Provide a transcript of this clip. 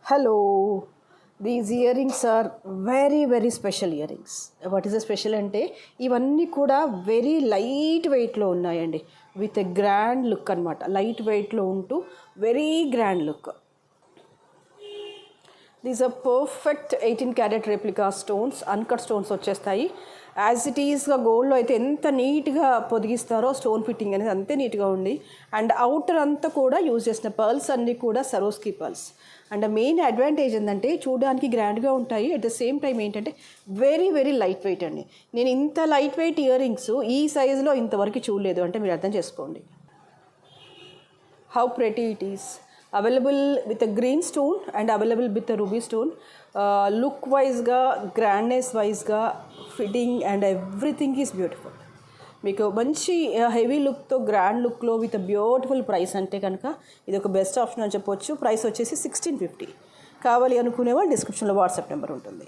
Hello, these earrings are very special earrings. What is the special అంటే ఇవన్నీ కూడా very light వెయిట్లో ఉన్నాయండి. విత్ ఎ గ్రాండ్ లుక్ అనమాట. లైట్ వెయిట్లో ఉంటూ very grand look. These are perfect 18 carat replica stones, uncut stones వచ్చేస్తాయి. As it ఈస్గా గోల్డ్లో అయితే ఎంత నీట్గా పొదిగిస్తారో స్టోన్ ఫిట్టింగ్ అనేది అంతే నీట్గా ఉంది. అండ్ అవుటర్ అంతా కూడా యూజ్ చేసిన పర్ల్స్ అన్నీ కూడా సరోస్కి పర్ల్స్. అండ్ మెయిన్ అడ్వాంటేజ్ ఏంటంటే చూడడానికి గ్రాండ్గా ఉంటాయి, అట్ ద సేమ్ టైం ఏంటంటే వెరీ లైట్ వెయిట్ అండి. నేను ఇంత లైట్ వెయిట్ ఇయర్ రింగ్స్ ఈ సైజులో ఇంతవరకు చూడలేదు, అంటే మీరు అర్థం చేసుకోండి how pretty it is. Available with a green stone and available with a ruby stone. Look వైజ్గా, గ్రాండ్నెస్ వైజ్గా, fitting and everything is beautiful. మీకు మంచి హెవీ లుక్తో గ్రాండ్ లుక్లో విత్ బ్యూటిఫుల్ ప్రైస్ అంటే కనుక ఇది ఒక బెస్ట్ ఆప్షన్ అని చెప్పొచ్చు. ప్రైస్ వచ్చేసి 1650. కావాలి అనుకునే వాళ్ళు డిస్క్రిప్షన్లో వాట్సాప్ నెంబర్ ఉంటుంది.